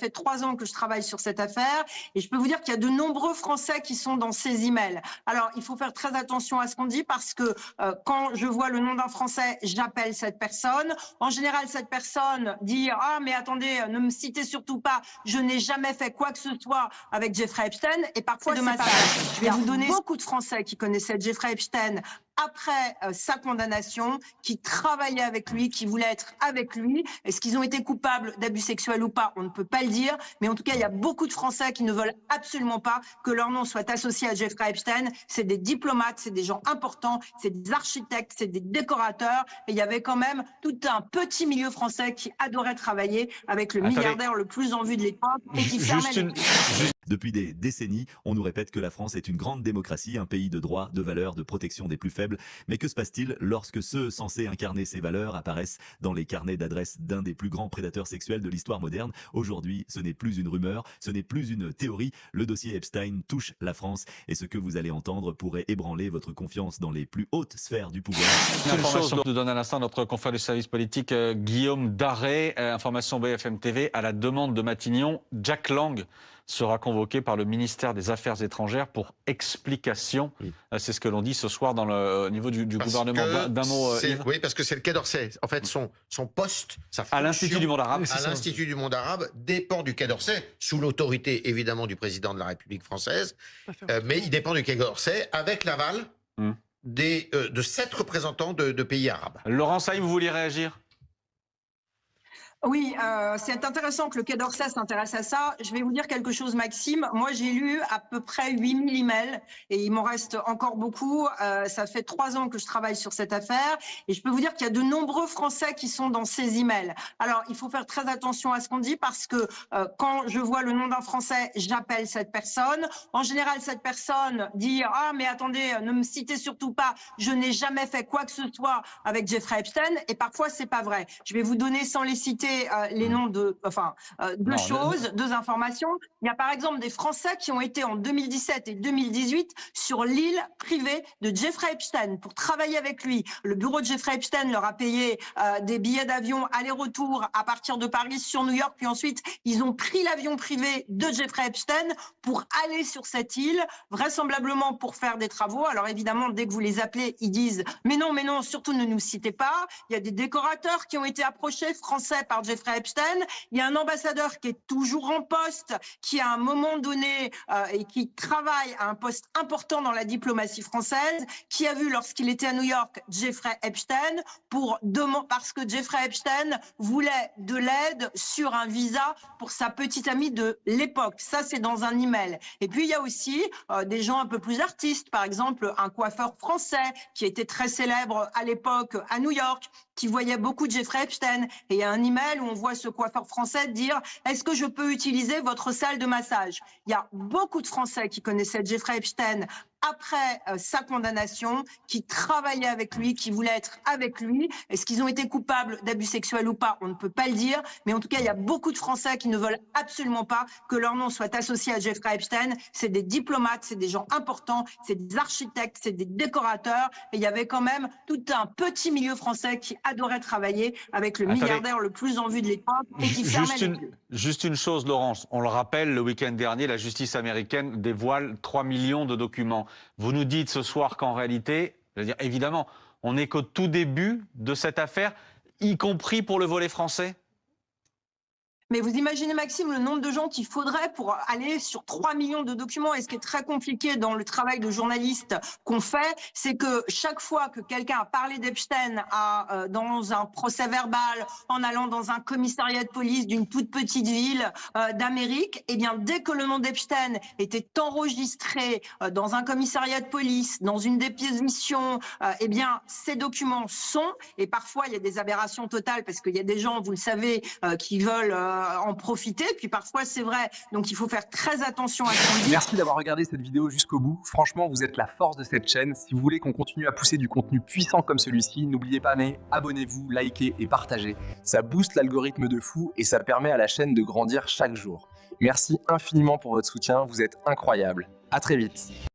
Ça fait 3 ans que je travaille sur cette affaire et je peux vous dire qu'il y a de nombreux Français qui sont dans ces emails. Alors, il faut faire très attention à ce qu'on dit parce que quand je vois le nom d'un Français, j'appelle cette personne. En général, cette personne dit « Ah, mais attendez, ne me citez surtout pas, je n'ai jamais fait quoi que ce soit avec Jeffrey Epstein. » Et parfois, de massage. Je vais vous donner beaucoup de Français qui connaissaient Jeffrey Epstein après sa condamnation, qui travaillaient avec lui, qui voulaient être avec lui. Est-ce qu'ils ont été coupables d'abus sexuels ou pas? On ne peut pas le dire. Mais en tout cas, il y a beaucoup de Français qui ne veulent absolument pas que leur nom soit associé à Jeffrey Epstein. C'est des diplomates, c'est des gens importants, c'est des architectes, c'est des décorateurs. Et il y avait quand même tout un petit milieu français qui adorait travailler avec le milliardaire le plus en vue de l'époque et qui fermait les... Depuis des décennies, on nous répète que la France est une grande démocratie, un pays de droit, de valeurs, de protection des plus faibles. Mais que se passe-t-il lorsque ceux censés incarner ces valeurs apparaissent dans les carnets d'adresses d'un des plus grands prédateurs sexuels de l'histoire moderne? Aujourd'hui, ce n'est plus une rumeur, ce n'est plus une théorie. Le dossier Epstein touche la France et ce que vous allez entendre pourrait ébranler votre confiance dans les plus hautes sphères du pouvoir. Information que nous donne à l'instant notre confrère du service politique Guillaume Darré, information BFM TV, à la demande de Matignon, Jack Lang sera convoqué par le ministère des Affaires étrangères pour explication. Oui. C'est ce que l'on dit ce soir dans au niveau du gouvernement. D'un mot, Yves. Oui, parce que c'est le Quai d'Orsay. En fait, son poste, sa fonction, à l'Institut du monde arabe, à l'Institut du monde arabe, dépend du Quai d'Orsay, sous l'autorité évidemment du président de la République française, mais il dépend du Quai d'Orsay avec l'aval de 7 représentants de pays arabes. Laurent Saïm, vous vouliez réagir? Oui, c'est intéressant que le Quai d'Orsay s'intéresse à ça. Je vais vous dire quelque chose, Maxime. Moi, j'ai lu à peu près 8000 emails et il m'en reste encore beaucoup. Ça fait 3 ans que je travaille sur cette affaire et je peux vous dire qu'il y a de nombreux Français qui sont dans ces emails. Alors, il faut faire très attention à ce qu'on dit parce que quand je vois le nom d'un Français, j'appelle cette personne. En général, cette personne dit « Ah, mais attendez, ne me citez surtout pas, je n'ai jamais fait quoi que ce soit avec Jeffrey Epstein. » Et parfois, c'est pas vrai. Je vais vous donner sans les citer les noms de, deux informations. Il y a par exemple des Français qui ont été en 2017 et 2018 sur l'île privée de Jeffrey Epstein pour travailler avec lui. Le bureau de Jeffrey Epstein leur a payé des billets d'avion aller-retour à partir de Paris sur New York, puis ensuite ils ont pris l'avion privé de Jeffrey Epstein pour aller sur cette île, vraisemblablement pour faire des travaux. Alors évidemment, dès que vous les appelez, ils disent « mais non, surtout ne nous citez pas ». Il y a des décorateurs qui ont été approchés, français, par Jeffrey Epstein. Il y a un ambassadeur qui est toujours en poste, qui à un moment donné et qui travaille à un poste important dans la diplomatie française, qui a vu lorsqu'il était à New York Jeffrey Epstein parce que Jeffrey Epstein voulait de l'aide sur un visa pour sa petite amie de l'époque. Ça, c'est dans un email. Et puis, il y a aussi des gens un peu plus artistes, par exemple un coiffeur français qui était très célèbre à l'époque à New York, qui voyait beaucoup de Jeffrey Epstein. Et il y a un email où on voit ce coiffeur français dire « Est-ce que je peux utiliser votre salle de massage ?» Il y a beaucoup de Français qui connaissaient Jeffrey Epstein après sa condamnation, qui travaillaient avec lui, qui voulaient être avec lui. Est-ce qu'ils ont été coupables d'abus sexuels ou pas? On ne peut pas le dire. Mais en tout cas, il y a beaucoup de Français qui ne veulent absolument pas que leur nom soit associé à Jeffrey Epstein. C'est des diplomates, c'est des gens importants, c'est des architectes, c'est des décorateurs. Et il y avait quand même tout un petit milieu français qui adorait travailler avec le milliardaire le plus en vue de l'époque et qui fermait Juste une chose, Laurence. On le rappelle, le week-end dernier, la justice américaine dévoile 3 millions de documents. Vous nous dites ce soir qu'en réalité, je veux dire, évidemment, on n'est qu'au tout début de cette affaire, y compris pour le volet français. Mais vous imaginez, Maxime, le nombre de gens qu'il faudrait pour aller sur 3 millions de documents. Et ce qui est très compliqué dans le travail de journaliste qu'on fait, c'est que chaque fois que quelqu'un a parlé d'Epstein dans un procès verbal, en allant dans un commissariat de police d'une toute petite ville d'Amérique, eh bien, dès que le nom d'Epstein était enregistré dans un commissariat de police, dans une déposition, eh bien, ces documents sont, et parfois il y a des aberrations totales parce qu'il y a des gens, vous le savez, qui veulent en profiter, puis parfois c'est vrai, donc il faut faire très attention à ce qu'on dit. Merci d'avoir regardé cette vidéo jusqu'au bout, franchement vous êtes la force de cette chaîne. Si vous voulez qu'on continue à pousser du contenu puissant comme celui-ci, n'oubliez pas mais abonnez-vous, likez et partagez, ça booste l'algorithme de fou et ça permet à la chaîne de grandir chaque jour. Merci infiniment pour votre soutien, vous êtes incroyables, à très vite.